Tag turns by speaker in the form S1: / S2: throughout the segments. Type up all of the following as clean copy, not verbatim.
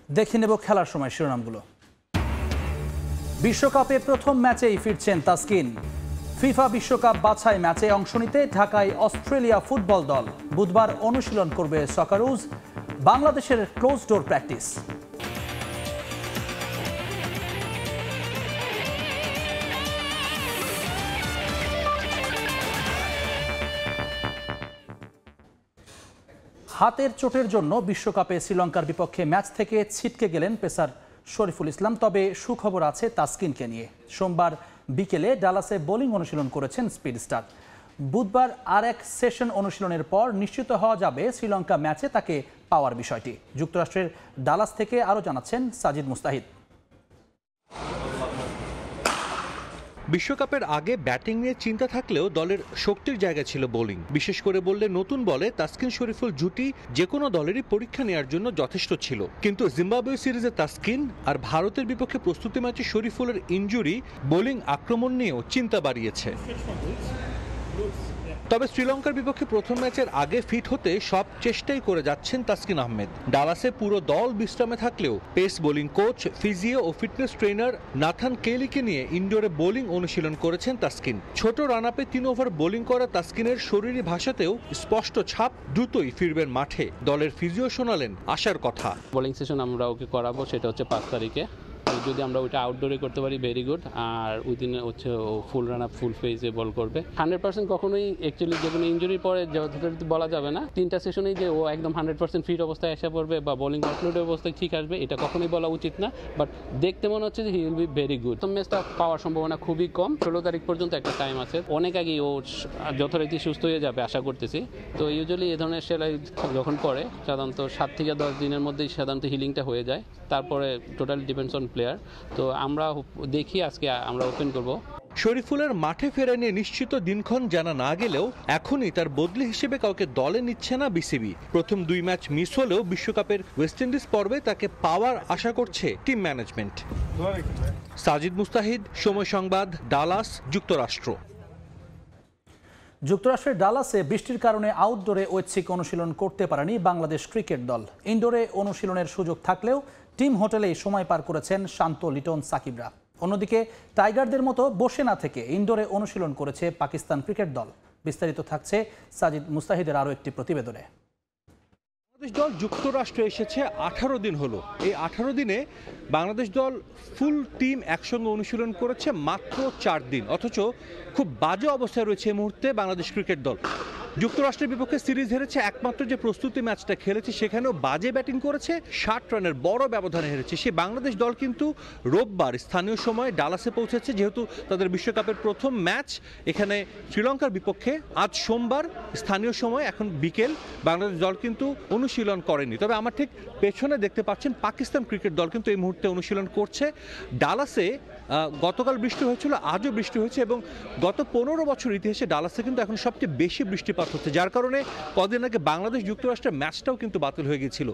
S1: দেখে নেব খেলার সময় শিরোনামগুলো। বিশ্বকাপে প্রথম ম্যাচেই ফিরছেন তাসকিন। ফিফা বিশ্বকাপ বাছাই ম্যাচে অংশ নিতে ঢাকায় অস্ট্রেলিয়া ফুটবল দল। বুধবার অনুশীলন করবে সকারুজ। বাংলাদেশের ক্লোজ ডোর প্র্যাকটিস। হাতের চোটের জন্য বিশ্বকাপে শ্রীলঙ্কার বিপক্ষে ম্যাচ থেকে ছিটকে গেলেন পেসার শরীফুল ইসলাম। তবে সুখবর আছে তাসকিনকে নিয়ে। সোমবার বিকেলে ডালাসে বোলিং অনুশীলন করেছেন স্পিড স্টার। বুধবার আর এক সেশন অনুশীলনের পর নিশ্চিত হওয়া যাবে শ্রীলঙ্কা ম্যাচে তাকে পাওয়ার বিষয়টি। যুক্তরাষ্ট্রের ডালাস থেকে আরও জানাচ্ছেন সাজিদ মুস্তাহিদ।
S2: বিশ্বকাপের আগে ব্যাটিং নিয়ে চিন্তা থাকলেও দলের শক্তির জায়গা ছিল বোলিং। বিশেষ করে বললে নতুন বলে তাসকিন শরীফুল জুটি যে কোনো দলেরই পরীক্ষা নেওয়ার জন্য যথেষ্ট ছিল। কিন্তু জিম্বাবুয়ে সিরিজে তাসকিন আর ভারতের বিপক্ষে প্রস্তুতি ম্যাচে শরীফুলের ইনজুরি বোলিং আক্রমণ নিয়েও চিন্তা বাড়িয়েছে। তবে শ্রীলঙ্কার বিপক্ষে প্রথম ম্যাচের আগে ফিট হতে সব চেষ্টাই করে যাচ্ছেন তাসকিন আহমেদ। ডালাসে পুরো দল বিশ্রামে থাকলেও পেস বোলিং কোচ, ফিজিও ও ফিটনেস ট্রেনার নাথান কেলিকে নিয়ে ইনডোরে বোলিং অনুশীলন করেছেন তাসকিন। ছোট রান আপে 3 ওভার বোলিং করা তাসকিনের শরীরী ভাষাতেও স্পষ্ট ছাপ, দ্রুতই ফিরবেন মাঠে। দলের ফিজিও শোনালেন আশার কথা।
S3: বোলিং সেশন আমরা ওকে করাবো, সেটা হচ্ছে 5 তারিখে। যদি আমরা ওইটা আউটডোরে করতে পারি ভেরি গুড। আর ওই দিনে হচ্ছে ও ফুল রান আপ ফুল ফেজে বল করবে। 100% কখনোই অ্যাকচুয়ালি যে কোনো ইঞ্জুরির পরে যথাযথ বলা যাবে না। 3টা সেশনেই যে ও একদম 100% ফিট অবস্থায় এসে পড়বে বা বোলিং আউটলোডের অবস্থায় ঠিক আসবে, এটা কখনোই বলা উচিত না। বাট দেখতে মনে হচ্ছে যে he will be very good. তো ম্যাচটা পাওয়ার সম্ভাবনা খুবই কম। 16 তারিখ পর্যন্ত একটা টাইম আছে। অনেক আগেই ও যথারীতি সুস্থ হয়ে যাবে আশা করতেছি। তো ইউজুয়ালি এই ধরনের সেলাই যখন করে সাধারণত 7 থেকে 10 দিনের মধ্যেই সাধারণত হিলিংটা হয়ে যায়। তারপরে টোটালি ডিপেন্ডস অন প্লেয়ার। তো আমরা দেখি আজকে আমরা ওপেন করব।
S2: শরীফুলের মাঠে ফেরা নিয়ে নিশ্চিত দিনক্ষণ জানা না গেলেও এখনই তার বদলি হিসেবে কাউকে দলে নিচ্ছে না বিসিবি। প্রথম 2 ম্যাচ মিস হলেও বিশ্বকাপের ওয়েস্ট ইন্ডিজ পর্বে তাকে পাওয়ার আশা করছে টিম ম্যানেজমেন্ট। সাজিদ মুস্তাহিদ, সময় সংবাদ, ডালাস, যুক্তরাষ্ট্র।
S1: যুক্তরাষ্ট্রের ডালাসে বৃষ্টির কারণে আউটডোরে ঐচ্ছিক অনুশীলন করতে পারেনি বাংলাদেশ ক্রিকেট দল। ইনডোরে অনুশীলনের সুযোগ থাকলেও টিম হোটেলেই সময় পার করেছেন শান্ত, লিটন, সাকিবরা। অন্যদিকে টাইগারদের মতো বসে না থেকে ইনডোরে অনুশীলন করেছে পাকিস্তান ক্রিকেট দল। বিস্তারিত থাকছে সাজিদ মুস্তাহিদের আরও একটি প্রতিবেদনে।
S2: বাংলাদেশ দল যুক্তরাষ্ট্রে এসেছে 18 দিন হলো। এই 18 দিনে বাংলাদেশ দল ফুল টিম একসঙ্গে অনুশীলন করেছে মাত্র 4 দিন। অথচ খুব বাজে অবস্থায় রয়েছে এই মুহূর্তে বাংলাদেশ ক্রিকেট দল। যুক্তরাষ্ট্রের বিপক্ষে সিরিজ হেরেছে, একমাত্র যে প্রস্তুতি ম্যাচটা খেলেছে সেখানেও বাজে ব্যাটিং করেছে, 60 রানের বড় ব্যবধানে হেরেছে। সে বাংলাদেশ দল কিন্তু রোববার স্থানীয় সময় ডালাসে পৌঁছেছে, যেহেতু তাদের বিশ্বকাপের প্রথম ম্যাচ এখানে শ্রীলঙ্কার বিপক্ষে। আজ সোমবার স্থানীয় সময় এখন বিকেল বাংলাদেশ দল কিন্তু অনুশীলন করেনি। তবে আমার ঠিক পেছনে দেখতে পাচ্ছেন পাকিস্তান ক্রিকেট দল কিন্তু এই মুহূর্তে অনুশীলন করছে ডালাসে। গতকাল বৃষ্টি হয়েছিল, আজও বৃষ্টি হয়েছে এবং গত 15 বছর ইতিহাসে ডালাসে কিন্তু এখন সবচেয়ে বেশি বৃষ্টিপাত হচ্ছে, যার কারণে কদিন আগে বাংলাদেশ যুক্তরাষ্ট্রের ম্যাচটাও কিন্তু বাতিল হয়ে গিয়েছিল।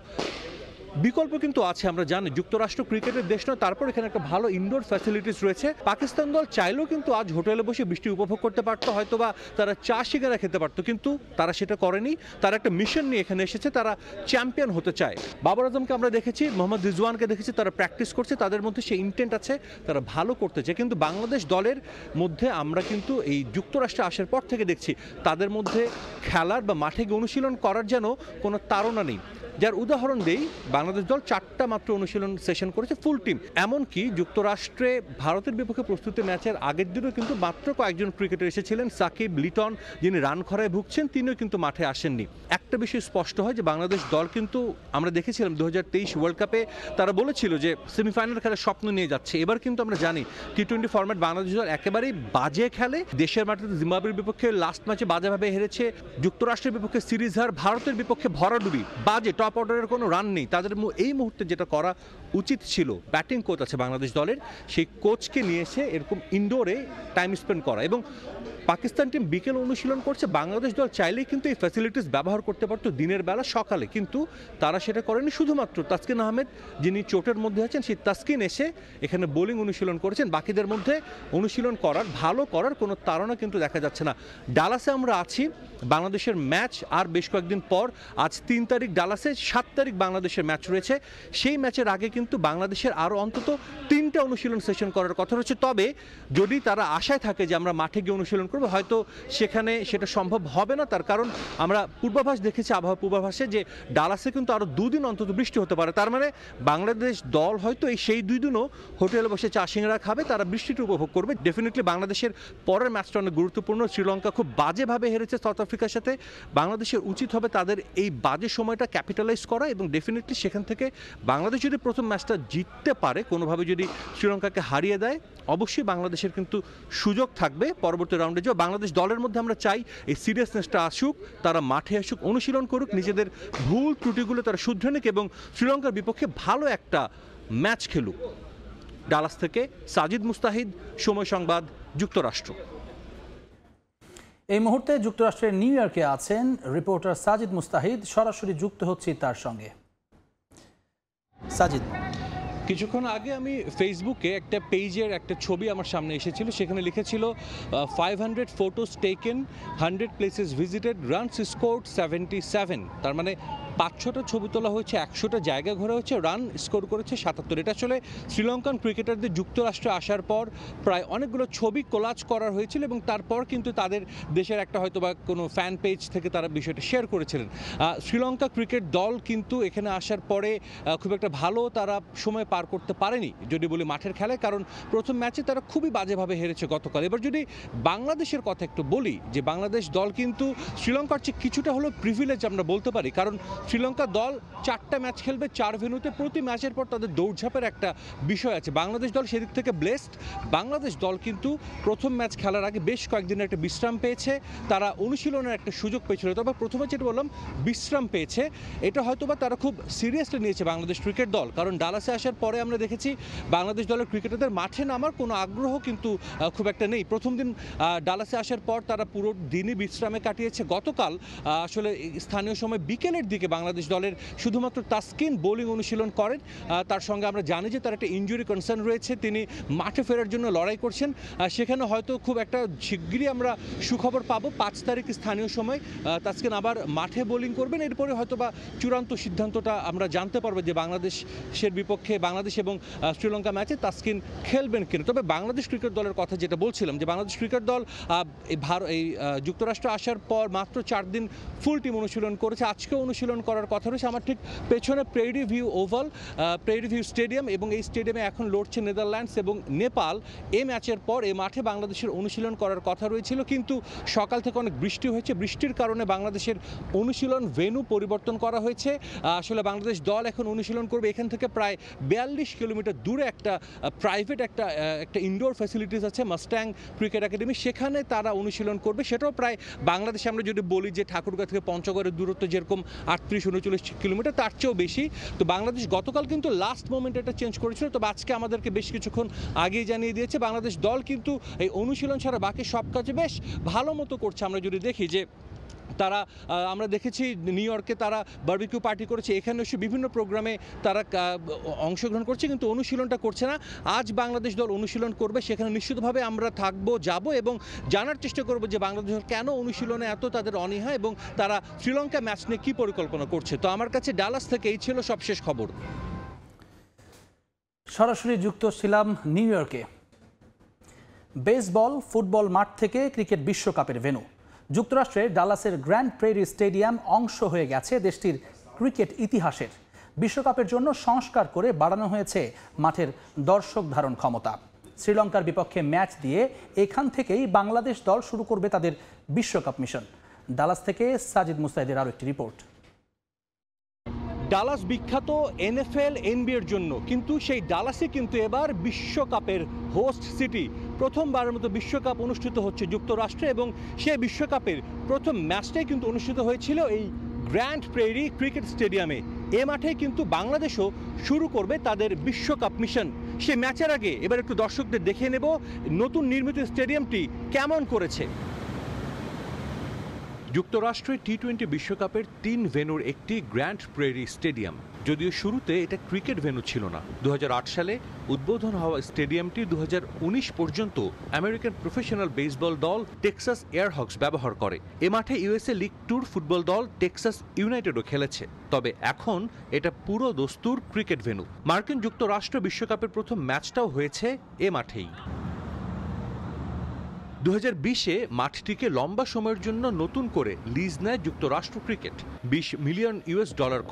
S2: বিকল্প কিন্তু আছে, আমরা জানি যুক্তরাষ্ট্র ক্রিকেটের দেশ নয়, তারপর এখানে একটা ভালো ইনডোর ফ্যাসিলিটিস রয়েছে। পাকিস্তান দল চাইলেও কিন্তু আজ হোটেলে বসে বৃষ্টি উপভোগ করতে পারতো, হয়তোবা তারা চা সিগারা খেতে পারতো, কিন্তু তারা সেটা করেনি। তারা একটা মিশন নিয়ে এখানে এসেছে, তারা চ্যাম্পিয়ন হতে চায়। বাবর আজমকে আমরা দেখেছি, মোহাম্মদ রিজওয়ানকে দেখেছি, তারা প্র্যাকটিস করছে, তাদের মধ্যে সেই ইন্টেন্ট আছে, তারা ভালো করতে চায়। কিন্তু বাংলাদেশ দলের মধ্যে আমরা কিন্তু এই যুক্তরাষ্ট্রে আসার পর থেকে দেখছি তাদের মধ্যে খেলার বা মাঠে গিয়ে অনুশীলন করার যেন কোনো তাড়না নেই। যার উদাহরণ দেই, বাংলাদেশ দল 4টা মাত্র অনুশীলন সেশন করেছে ফুল টিম। এমনকি যুক্তরাষ্ট্রে ভারতের বিপক্ষে প্রস্তুতি ম্যাচের আগের দিনও কিন্তু মাত্র কয়েকজন ক্রিকেটার এসেছিলেন। সাকিব, লিটন, যিনি রান খরায় ভুগছেন, তিনিও কিন্তু মাঠে আসেননি। একটা বিষয় স্পষ্ট হয় যে বাংলাদেশ দল কিন্তু আমরা দেখেছিলাম 2023 ওয়ার্ল্ড কাপে তারা বলেছিল যে সেমিফাইনাল খেলার স্বপ্ন নিয়ে যাচ্ছে। এবার কিন্তু আমরা জানি টি-20 ফরম্যাট বাংলাদেশ দল একেবারেই বাজে খেলে। দেশের মাটিতে জিম্বাবুয়ের বিপক্ষে লাস্ট ম্যাচে বাজেভাবে হেরেছে, যুক্তরাষ্ট্রের বিপক্ষে সিরিজ হার, ভারতের বিপক্ষে ভরাডুবি, বাজে টপ অর্ডারের কোনো রান নেই। তাদের এই মুহূর্তে যেটা করা উচিত ছিল, ব্যাটিং কোচ আছে বাংলাদেশ দলের, সেই কোচকে নিয়ে এসে এরকম ইনডোরে টাইম স্পেন্ড করা এবং পাকিস্তান টিম বিকেল অনুশীলন করছে, বাংলাদেশ দল চাইলেই কিন্তু এই ফ্যাসিলিটিস ব্যবহার করতে পারতো দিনের বেলা সকালে, কিন্তু তারা সেটা করেনি। শুধুমাত্র তাসকিন আহমেদ যিনি চোটের মধ্যে আছেন, সেই তাসকিন এসে এখানে বোলিং অনুশীলন করেছেন। বাকিদের মধ্যে অনুশীলন ভালো করার কোনো তাড়না কিন্তু দেখা যাচ্ছে না। ডালাসে আমরা আছি, বাংলাদেশের ম্যাচ আর বেশ কয়েকদিন পর, আজ 3 তারিখ ডালাসে, 7 তারিখ বাংলাদেশের ম্যাচ রয়েছে। সেই ম্যাচের আগে কিন্তু বাংলাদেশের আরও অন্তত 3টা অনুশীলন সেশন করার কথা রয়েছে। তবে যদি তারা আশায় থাকে যে আমরা মাঠে গিয়ে অনুশীলন করবো, হয়তো সেখানে সেটা সম্ভব হবে না। তার কারণ আমরা পূর্বাভাস দেখেছি, আবহাওয়া পূর্বাভাসে, যে ডালাসে কিন্তু আরও 2 দিন অন্তত বৃষ্টি হতে পারে। তার মানে বাংলাদেশ দল হয়তো সেই 2 দিনও হোটেলে বসে চা সিংড়া খাবে, তারা বৃষ্টিটা উপভোগ করবে। ডেফিনেটলি বাংলাদেশের পরের ম্যাচটা অনেক গুরুত্বপূর্ণ। শ্রীলঙ্কা খুব বাজেভাবে হেরেছে সাউথ আফ্রিকার সাথে। বাংলাদেশের উচিত হবে তাদের এই বাজে সময়টা ক্যাপিটালাইজ করা, এবং ডেফিনেটলি সেখান থেকে বাংলাদেশ যদি প্রথম ম্যাচটা জিততে পারে, কোনোভাবে যদি শ্রীলঙ্কাকে হারিয়ে দেয়, অবশ্যই বাংলাদেশের কিন্তু সুযোগ থাকবে পরবর্তী রাউন্ডে যাওয়া। বাংলাদেশ দলের মধ্যে আমরা চাই এই সিরিয়াসনেসটা আসুক, তারা মাঠে আসুক, অনুশীলন করুক, নিজেদের ভুল ত্রুটিগুলো তারা শুধরে নিক এবং শ্রীলঙ্কার বিপক্ষে ভালো একটা ম্যাচ খেলুক। ডালাস থেকে সাজিদ মুস্তাহিদ, সময় সংবাদ, যুক্তরাষ্ট্র।
S1: এই মুহূর্তে যুক্তরাষ্ট্রের নিউ ইয়র্কে আছেন রিপোর্টার সাজিদ মুস্তাহিদ, সরাসরি যুক্ত হচ্ছি তার সঙ্গে। সাজিদ,
S2: কিছুক্ষণ আগে আমি ফেসবুকে একটা পেজের একটা ছবি আমার সামনে এসেছিল, সেখানে লিখেছিল 500 photos taken, 100 places visited, runs scored 77। তার মানে 500টা ছবি তোলা হয়েছে, 100টা জায়গা ঘোরা হয়েছে, রান স্কোর করেছে 77। এটা আসলে শ্রীলঙ্কান ক্রিকেটারদের যুক্তরাষ্ট্রে আসার পর প্রায় অনেকগুলো ছবি কোলাজ করা হয়েছিল, এবং তারপর কিন্তু তাদের দেশের একটা হয়তো বা কোনো ফ্যান পেজ থেকে তারা বিষয়টা শেয়ার করেছিলেন। শ্রীলঙ্কা ক্রিকেট দল কিন্তু এখানে আসার পরে খুব একটা ভালো তারা সময় পার করতে পারেনি যদি বলি মাঠের খেলায়, কারণ প্রথম ম্যাচে তারা খুবই বাজেভাবে হেরেছে গতকাল। এবার যদি বাংলাদেশের কথা একটু বলি, যে বাংলাদেশ দল কিন্তু শ্রীলঙ্কার চেয়ে কিছুটা হলো প্রিভিলেজ আমরা বলতে পারি, কারণ শ্রীলঙ্কা দল 4টা ম্যাচ খেলবে 4 ভেন্যুতে, প্রতি ম্যাচের পর তাদের দৌড়ঝাঁপের একটা বিষয় আছে। বাংলাদেশ দল সেদিক থেকে ব্লেসড। বাংলাদেশ দল কিন্তু প্রথম ম্যাচ খেলার আগে বেশ কয়েকদিনের একটা বিশ্রাম পেয়েছে, তারা অনুশীলনের একটা সুযোগ পেয়েছিল। তবে প্রথমে যেটা বললাম বিশ্রাম পেয়েছে, এটা হয়তোবা তারা খুব সিরিয়াসলি নিয়েছে বাংলাদেশ ক্রিকেট দল, কারণ ডালাসে আসার পরে আমরা দেখেছি বাংলাদেশ দলের ক্রিকেটারদের মাঠে নামার কোনো আগ্রহ কিন্তু খুব একটা নেই। প্রথম দিন ডালাসে আসার পর তারা পুরো দিনই বিশ্রামে কাটিয়েছে। গতকাল আসলে স্থানীয় সময় বিকেলের দিকে বাংলাদেশ দলের শুধুমাত্র তাসকিন বোলিং অনুশীলন করেন। তার সঙ্গে আমরা জানি যে তার একটা ইনজুরি কনসার্ন রয়েছে, তিনি মাঠে ফেরার জন্য লড়াই করছেন। সেখানে হয়তো খুব একটা শিগগিরই আমরা সুখবর পাবো। 5 তারিখ স্থানীয় সময় তাসকিন আবার মাঠে বোলিং করবেন। এরপরে হয়তো বা চূড়ান্ত সিদ্ধান্তটা আমরা জানতে পারবো যে বাংলাদেশের বিপক্ষে বাংলাদেশ এবং শ্রীলঙ্কা ম্যাচে তাসকিন খেলবেন কিনা। তবে বাংলাদেশ ক্রিকেট দলের কথা যেটা বলছিলাম, যে বাংলাদেশ ক্রিকেট দল এই যুক্তরাষ্ট্র আসার পর মাত্র 4 দিন ফুল টিম অনুশীলন করেছে। আজকে অনুশীলন করার কথা রয়েছে। আমার ঠিক পেছনে prairie view oval, prairie view stadium, এবং এই স্টেডিয়ামে এখন লড়ছে নেদারল্যান্ডস এবং নেপাল। এই ম্যাচের পর এই মাঠে বাংলাদেশের অনুশীলন করার কথা রয়েছিল, কিন্তু সকাল থেকে অনেক বৃষ্টি হয়েছে। বৃষ্টির কারণে বাংলাদেশের অনুশীলন ভেন্যু পরিবর্তন করা হয়েছে। আসলে বাংলাদেশ দল এখন অনুশীলন করবে এখান থেকে প্রায় 42 কিলোমিটার দূরে একটা প্রাইভেট একটা ইনডোর ফ্যাসিলিটিস আছে, মাস্ট্যাং ক্রিকেট একাডেমি, সেখানে তারা অনুশীলন করবে। সেটাও প্রায় বাংলাদেশে আমরা যদি বলি যে ঠাকুরগাঁ থেকে পঞ্চগড়ের দূরত্ব যেরকম 38-39 কিলোমিটার, তার চেয়েও বেশি। তো বাংলাদেশ গতকাল কিন্তু লাস্ট মোমেন্ট এটা চেঞ্জ করেছিল, তবে আজকে আমাদেরকে বেশ কিছুক্ষণ আগেই জানিয়ে দিয়েছে বাংলাদেশ দল কিন্তু এই অনুশীলন ছাড়া বাকি সব কাজে বেশ ভালো মতো করছে। আমরা যদি দেখি যে তারা আমরা দেখেছি নিউ ইয়র্কে তারা বারবিকিউ পার্টি করেছে, এখানে এসে বিভিন্ন প্রোগ্রামে তারা অংশগ্রহণ করছে, কিন্তু অনুশীলনটা করছে না। আজ বাংলাদেশ দল অনুশীলন করবে, সেখানে নিশ্চিতভাবে আমরা যাব এবং জানার চেষ্টা করব যে বাংলাদেশ দল কেন অনুশীলনে এত তাদের অনীহা এবং তারা শ্রীলঙ্কা ম্যাচ নিয়ে কী পরিকল্পনা করছে। তো আমার কাছে ডালাস থেকে এই ছিল সবশেষ খবর।
S1: সরাসরি যুক্ত ছিলাম নিউ ইয়র্কে। বেসবল, ফুটবল মাঠ থেকে ক্রিকেট বিশ্বকাপের ভেন্যু যুক্তরাষ্ট্রের ডালাসের গ্র্যান্ড প্রেরি স্টেডিয়াম অংশ হয়ে গেছে দেশটির ক্রিকেট ইতিহাসের। বিশ্বকাপের জন্য সংস্কার করে বাড়ানো হয়েছে মাঠের দর্শক ধারণ ক্ষমতা। শ্রীলঙ্কার বিপক্ষে ম্যাচ দিয়ে এখান থেকেই বাংলাদেশ দল শুরু করবে তাদের বিশ্বকাপ মিশন। ডালাস থেকে সাজিদ মুস্তাহিদের আরও একটি রিপোর্ট।
S2: ডালাস বিখ্যাত NFL NBA-র জন্য, কিন্তু সেই ডালাসে কিন্তু এবার বিশ্বকাপের হোস্ট সিটি। প্রথমবারের মতো বিশ্বকাপ অনুষ্ঠিত হচ্ছে যুক্তরাষ্ট্রে, এবং সেই বিশ্বকাপের প্রথম ম্যাচটাই কিন্তু অনুষ্ঠিত হয়েছিল এই গ্র্যান্ড প্রেরি ক্রিকেট স্টেডিয়ামে। এ মাঠে কিন্তু বাংলাদেশও শুরু করবে তাদের বিশ্বকাপ মিশন। সে ম্যাচের আগে এবার একটু দর্শকদের দেখে নেব নতুন নির্মিত স্টেডিয়ামটি কেমন করেছে। যুক্তরাষ্ট্রে টি-20 বিশ্বকাপের 3 ভেন্যুর একটি গ্র্যান্ড প্রেরি স্টেডিয়াম। যদিও শুরুতে এটা ক্রিকেট ভেন্যু ছিল না। 2008 সালে উদ্বোধন হওয়া স্টেডিয়ামটি 2019 পর্যন্ত আমেরিকান প্রফেশনাল বেসবল দল টেক্সাস এয়ারহক্স ব্যবহার করে। এ মাঠে ইউএসএ লিগ ট্যুর ফুটবল দল টেক্সাস ইউনাইটেডও খেলেছে। তবে এখন এটা পুরো দস্তুর ক্রিকেট ভেন্যু। মার্কিন যুক্তরাষ্ট্র বিশ্বকাপের প্রথম ম্যাচটাও হয়েছে এ মাঠেই। 2020-এ মাঠটিকে লম্বা সময়ের জন্য নতুন করে লিজ নেয় যুক্তরাষ্ট্র ক্রিকেট। $20 মিলিয়ন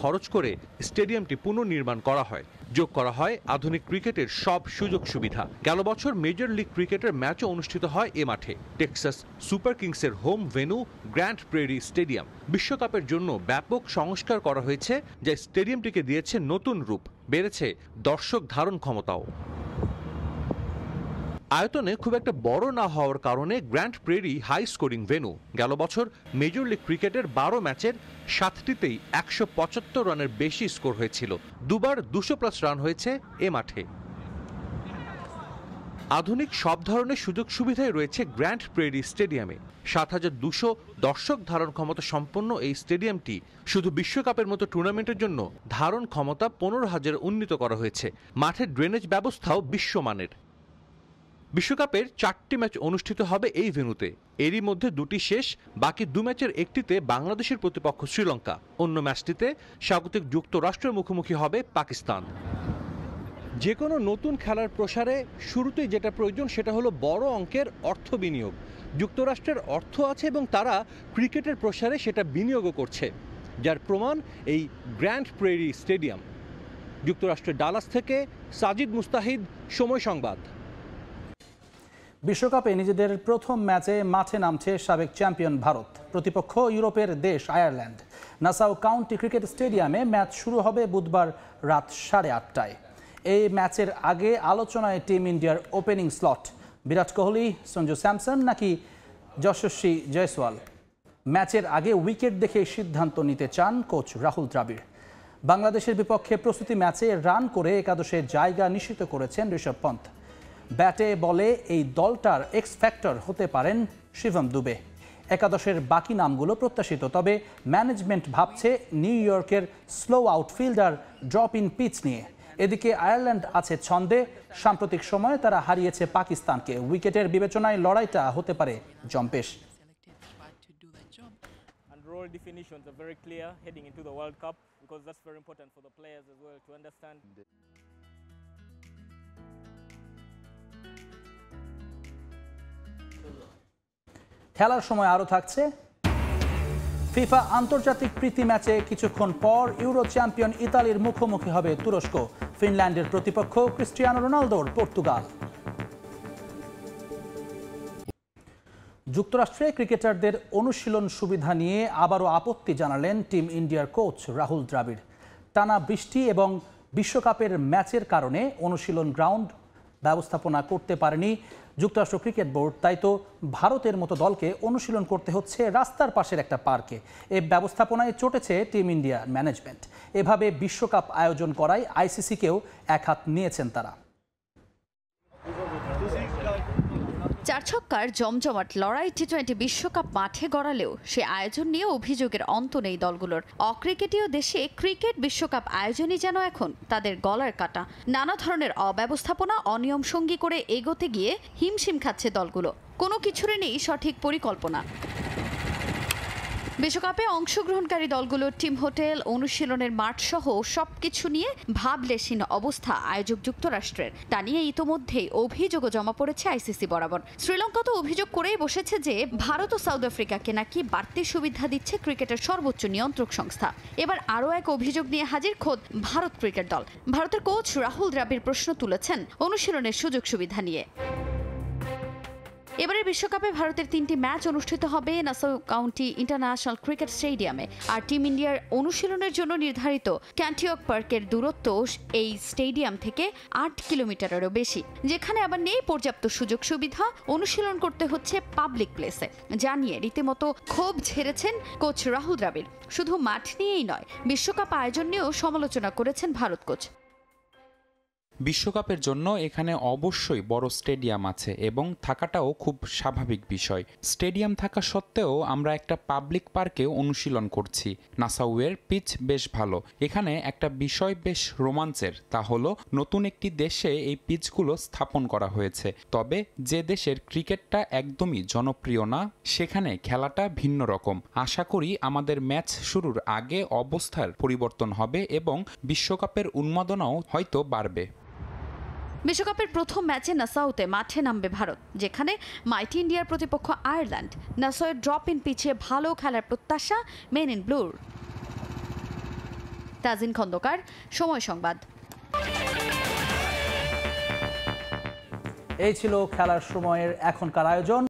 S2: খরচ করে স্টেডিয়ামটি পুনর্নির্মাণ করা হয়। যোগ করা হয় আধুনিক ক্রিকেটের সব সুযোগ সুবিধা। গেল বছর মেজর লিগ ক্রিকেটের ম্যাচও অনুষ্ঠিত হয় এ মাঠে। টেক্সাস সুপার কিংসের home venue Grand Prairie stadium. বিশ্বকাপের জন্য ব্যাপক সংস্কার করা হয়েছে, যা স্টেডিয়ামটিকে দিয়েছে নতুন রূপ। বেড়েছে দর্শক ধারণ ক্ষমতাও। আয়তনে খুব একটা বড় না হওয়ার কারণে grand prairie high scoring venue. গেল বছর মেজর লিগ ক্রিকেটের 12 ম্যাচের 7টিতেই 175 রানের বেশি স্কোর হয়েছিল। দুবার 200+ রান হয়েছে এ মাঠে। আধুনিক সব ধরনের সুযোগ সুবিধাই রয়েছে গ্র্যান্ড প্রেরি স্টেডিয়ামে। 7200 দর্শক ধারণ ক্ষমতা সম্পন্ন এই স্টেডিয়ামটি শুধু বিশ্বকাপের মতো টুর্নামেন্টের জন্য ধারণ ক্ষমতা 15,000 উন্নীত করা হয়েছে। মাঠের ড্রেনেজ ব্যবস্থাও বিশ্বমানের। বিশ্বকাপের 4টি ম্যাচ অনুষ্ঠিত হবে এই ভেন্যুতে। এরই মধ্যে 2টি শেষ, বাকি 2 ম্যাচের একটিতে বাংলাদেশের প্রতিপক্ষ শ্রীলঙ্কা, অন্য ম্যাচটিতে স্বাগতিক যুক্তরাষ্ট্রের মুখোমুখি হবে পাকিস্তান। যে কোনো নতুন খেলার প্রসারে শুরুতেই যেটা প্রয়োজন সেটা হলো বড় অঙ্কের অর্থ বিনিয়োগ। যুক্তরাষ্ট্রের অর্থ আছে এবং তারা ক্রিকেটের প্রসারে সেটা বিনিয়োগও করছে, যার প্রমাণ এই গ্র্যান্ড প্রেরি স্টেডিয়াম। যুক্তরাষ্ট্রের ডালাস থেকে সাজিদ মুস্তাহিদ, সময় সংবাদ।
S1: বিশ্বকাপে নিজেদের প্রথম ম্যাচে মাঠে নামছে সাবেক চ্যাম্পিয়ন ভারত। প্রতিপক্ষ ইউরোপের দেশ আয়ারল্যান্ড। নাসাউ কাউন্টি ক্রিকেট স্টেডিয়ামে ম্যাচ শুরু হবে বুধবার রাত 8:30টায়। এই ম্যাচের আগে আলোচনায় টিম ইন্ডিয়ার opening slot. Virat Kohli, Sanju Samson নাকি যশস্বী জয়সওয়াল? ম্যাচের আগে উইকেট দেখে সিদ্ধান্ত নিতে চান কোচ রাহুল দ্রাবিড়। বাংলাদেশের বিপক্ষে প্রস্তুতি ম্যাচে রান করে একাদশে জায়গা নিশ্চিত করেছেন ঋষভ পন্থ। ব্যাটে বলে এই দলটার এক্স ফ্যাক্টর হতে পারেন শিবম দুবে। একাদশের বাকি নামগুলো প্রত্যাশিত, তবে ম্যানেজমেন্ট ভাবছে নিউ ইয়র্কের স্লো আউটফিল্ডার ড্রপ ইন পিচ নিয়ে। এদিকে আয়ারল্যান্ড আছে ছন্দে। সাম্প্রতিক সময়ে তারা হারিয়েছে পাকিস্তানকে। উইকেটের বিবেচনায় লড়াইটা হতে পারে জম্পেশ। খেলার সময় আরও থাকছে ফিফা আন্তর্জাতিক প্রীতি ম্যাচে কিছুক্ষণ পর ইউরো চ্যাম্পিয়ন ইতালির মুখোমুখি হবে তুরস্ক। ফিনল্যান্ডের প্রতিপক্ষ ক্রিস্টিয়ানো রোনালদোর পর্তুগাল। যুক্তরাষ্ট্রে ক্রিকেটারদের অনুশীলন সুবিধা নিয়ে আবারও আপত্তি জানালেন টিম ইন্ডিয়ার কোচ রাহুল দ্রাবিড়। টানা বৃষ্টি এবং বিশ্বকাপের ম্যাচের কারণে অনুশীলন গ্রাউন্ড ব্যবস্থাপনা করতে পারেনি যুক্তরাষ্ট্র ক্রিকেট বোর্ড। তাই তো ভারতের মতো দলকে অনুশীলন করতে হচ্ছে রাস্তার পাশের একটা পার্কে। এই ব্যবস্থাপনায় চটেছে টিম ইন্ডিয়া ম্যানেজমেন্ট। এভাবে বিশ্বকাপ আয়োজন করায় আইসিসিকেও এক হাত নিয়েছেন তারা।
S4: 4 ছক্কার জমজমাট লড়াই টি-20 বিশ্বকাপ মাঠে গড়ালেও সে আয়োজন নিয়ে অভিযোগের অন্ত নেই দলগুলোর। অক্রিকেটীয় দেশে ক্রিকেট বিশ্বকাপ আয়োজনই যেন এখন তাদের গলার কাটা। নানা ধরনের অব্যবস্থাপনা, অনিয়ম সঙ্গী করে এগোতে গিয়ে হিমশিম খাচ্ছে দলগুলো। কোনো কিছুরই নেই সঠিক পরিকল্পনা। বিশ্বকাপে অংশগ্রহণকারী দলগুলোর টিম হোটেল, অনুশীলনের মাঠ সহ সবকিছু নিয়ে ভাবলেশহীন অবস্থা আয়োজক যুক্তরাষ্ট্রের। তা নিয়ে ইতোমধ্যেই অভিযোগও জমা পড়েছে আইসিসি বরাবর। শ্রীলঙ্কা তো অভিযোগ করেই বসেছে যে ভারত ও সাউথ আফ্রিকাকে নাকি বাড়তি সুবিধা দিচ্ছে ক্রিকেটের সর্বোচ্চ নিয়ন্ত্রক সংস্থা। এবার আরও এক অভিযোগ নিয়ে হাজির খোদ ভারত ক্রিকেট দল। ভারতের কোচ রাহুল দ্রাবিড় প্রশ্ন তুলেছেন অনুশীলনের সুযোগ সুবিধা নিয়ে। এবারে বিশ্বকাপে ভারতের 3টি ম্যাচ অনুষ্ঠিত হবে নাসাউ কাউন্টি ইন্টারন্যাশনাল ক্রিকেট স্টেডিয়ামে। আর টিম ইন্ডিয়ার অনুশীলনের জন্য নির্ধারিত ক্যান্টিওক পার্কের দূরত্ব এই স্টেডিয়াম থেকে 8 কিলোমিটারেরও বেশি, যেখানে আবার নেই পর্যাপ্ত সুযোগ সুবিধা। অনুশীলন করতে হচ্ছে পাবলিক প্লেসে, জানিয়ে রীতিমতো ক্ষোভ ঝেড়েছেন কোচ রাহুল দ্রাবিড়। শুধু মাঠ নিয়েই নয়, বিশ্বকাপ আয়োজন নিয়েও সমালোচনা করেছেন ভারত কোচ।
S5: বিশ্বকাপের জন্য এখানে অবশ্যই বড় স্টেডিয়াম আছে এবং থাকাটাও খুব স্বাভাবিক বিষয়। স্টেডিয়াম থাকা সত্ত্বেও আমরা একটা পাবলিক পার্কে অনুশীলন করছি। নাসাউয়ের পিচ বেশ ভালো। এখানে একটা বিষয় বেশ রোমাঞ্চের, তা হলো নতুন একটি দেশে এই পিচগুলো স্থাপন করা হয়েছে। তবে যে দেশের ক্রিকেটটা একদমই জনপ্রিয় না, সেখানে খেলাটা ভিন্ন রকম। আশা করি আমাদের ম্যাচ শুরুর আগে অবস্থার পরিবর্তন হবে এবং বিশ্বকাপের উন্মাদনাও হয়তো বাড়বে।
S4: বিশ্বকাপের প্রথম ম্যাচে নাসাউতে মাঠে নামবে ভারত, যেখানে মাইটি ইন্ডিয়ার প্রতিপক্ষ আয়ারল্যান্ড। নাসাউয়ের ড্রপ ইন পিচে ভালো খেলার প্রত্যাশা মেন ইন ব্লুর। তাজিন খন্দকার, সময় সংবাদ।
S1: এই ছিল খেলার সময়ের এখনকার আয়োজন।